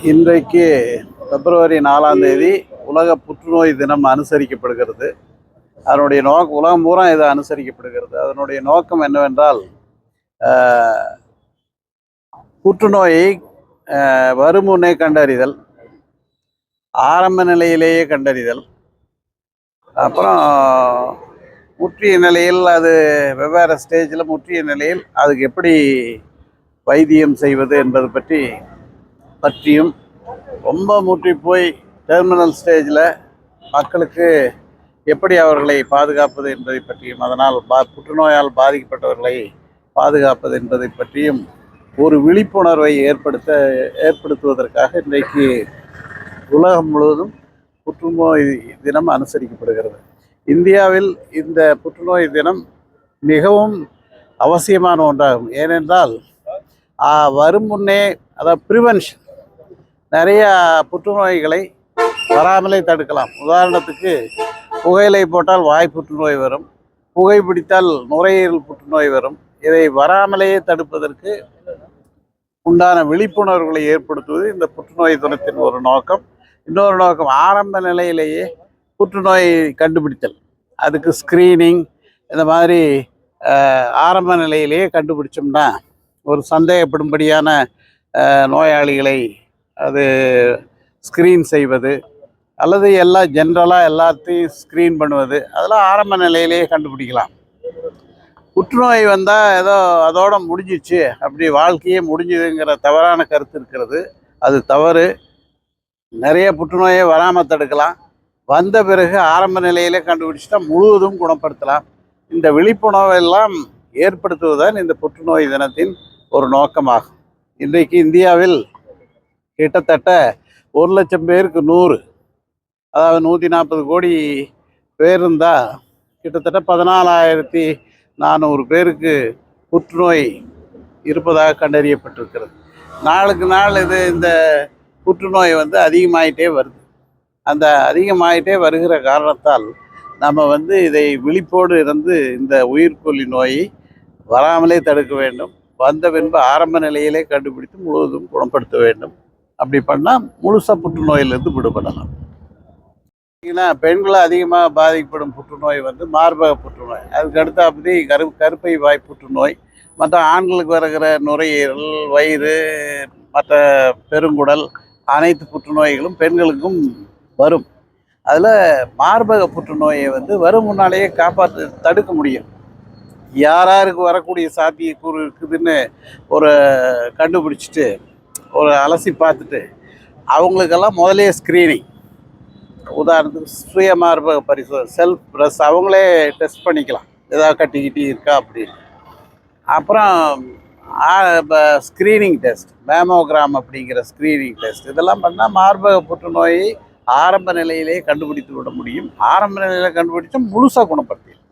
இன்றைக்கு பிப்ரவரி 4ஆம் தேதி உலக புற்றுநோய் தினம் அனுசரிக்கப்படுகிறது. அதனுடைய உலகம் பூரா இது அனுசரிக்கப்படுகிறது. அதனுடைய நோக்கம் என்னவென்றால், புற்றுநோயை வருமுன்னே கண்டறிதல், ஆரம்ப நிலையிலேயே கண்டறிதல், அப்புறம் முற்றிய நிலையில், அது வெவ்வேறு ஸ்டேஜில் முற்றிய நிலையில் அதுக்கு எப்படி வைத்தியம் செய்வது என்பது பற்றியும், ரொம்ப முற்றி போய் டெர்மினல் ஸ்டேஜில் மக்களுக்கு எப்படி அவர்களை பாதுகாப்பது என்பதை பற்றியும், அதனால் புற்றுநோயால் பாதிக்கப்பட்டவர்களை பாதுகாப்பது என்பதை பற்றியும் ஒரு விழிப்புணர்வை ஏற்படுத்துவதற்காக இன்றைக்கு உலகம் முழுவதும் புற்றுநோய் தினம் அனுசரிக்கப்படுகிறது. இந்தியாவில் இந்த புற்றுநோய் தினம் மிகவும் அவசியமான ஒன்றாகும். ஏனென்றால் வரும் முன்னே, அதாவது ப்ரிவென்ஷன், நிறைய புற்றுநோய்களை வராமலே தடுக்கலாம். உதாரணத்துக்கு, புகையிலை போட்டால் வாய் புற்றுநோய் வரும், புகைப்பிடித்தால் நுரையீரல் புற்றுநோய் வரும். இதை வராமலேயே தடுப்பதற்கு உண்டான விழிப்புணர்வுகளை ஏற்படுத்துவது இந்த புற்றுநோய் தினத்தின் ஒரு நோக்கம். இன்னொரு நோக்கம், ஆரம்ப நிலையிலேயே புற்றுநோய் கண்டுபிடித்தல், அதுக்கு ஸ்க்ரீனிங், இந்த மாதிரி ஆரம்ப நிலையிலேயே கண்டுபிடிச்சோம்னா ஒரு சந்தேகப்படும்படியான நோயாளிகளை அது ஸ்க்ரீன் செய்வது, அல்லது ஜென்ரலாக எல்லாத்தையும் ஸ்க்ரீன் பண்ணுவது, அதெல்லாம் ஆரம்ப நிலையிலேயே கண்டுபிடிக்கலாம். புற்றுநோய் வந்தால் ஏதோ அதோட முடிஞ்சிச்சு, அப்படி வாழ்க்கையே முடிஞ்சுதுங்கிற தவறான கருத்து இருக்கிறது. அது தவறு. நிறைய புற்றுநோயை வராமல் தடுக்கலாம். வந்த பிறகு ஆரம்ப நிலையிலே கண்டுபிடிச்சிட்டா முழுவதும் குணப்படுத்தலாம். இந்த விழிப்புணர்வெல்லாம் ஏற்படுத்துவதுதான் இந்த புற்றுநோய் தினத்தின் ஒரு நோக்கமாகும். இன்றைக்கு இந்தியாவில் கிட்டத்தட்ட 1,00,000 பேருக்கு 100, அதாவது 140 கோடி பேர் இருந்தால் கிட்டத்தட்ட 14,400 பேருக்கு புற்றுநோய் இருப்பதாக கண்டறியப்பட்டிருக்கிறது. நாளுக்கு நாள் இந்த புற்றுநோய் அதிகமாயிட்டே வருது. அந்த அதிகமாயிட்டே வருகிற காரணத்தால் நம்ம இதை விழிப்போடு இருந்து இந்த உயிர்கொல்லி நோயை வராமலே தடுக்க வேண்டும். வந்த பின்பு ஆரம்ப நிலையிலே கண்டுபிடித்து முழுவதும் குணப்படுத்த வேண்டும். அப்படி பண்ணால் முழுசாக புற்றுநோயிலிருந்து விடுபடலாம். பெண்களை அதிகமாக பாதிக்கப்படும் புற்றுநோய் மார்பக புற்றுநோய், அதுக்கு அடுத்தாப்படி கருப்பை வாய் புற்றுநோய், மற்ற ஆண்களுக்கு வருகிற நுரையீரல், வயிறு, மற்ற பெருங்குடல், அனைத்து புற்றுநோய்களும் பெண்களுக்கும் வரும். அதில் மார்பக புற்றுநோயை வரும் முன்னாலேயே தடுக்க முடியும். யாருக்கு வரக்கூடிய சாத்தியக்கூறு இருக்குதுன்னு ஒரு கண்டுபிடிச்சிட்டு, ஒரு அலசி பார்த்துட்டு, அவங்களுக்கெல்லாம் முதலே ஸ்க்ரீனிங், உதாரணத்துக்கு சுய மார்பக பரிசோதனை, செல்ஃப் ப்ரெஸ், அவங்களே டெஸ்ட் பண்ணிக்கலாம் ஏதாவது கட்டிக்கிட்டி இருக்கா அப்படின்னு. அப்புறம் ஸ்க்ரீனிங் டெஸ்ட், மேமோகிராம் அப்படிங்கிற ஸ்க்ரீனிங் டெஸ்ட், இதெல்லாம் பண்ணால் மார்பக புற்றுநோயை ஆரம்ப நிலையிலே கண்டுபிடித்து விட முடியும். ஆரம்ப நிலையில் கண்டுபிடிச்சா முழுசாக குணப்படுத்திடும்.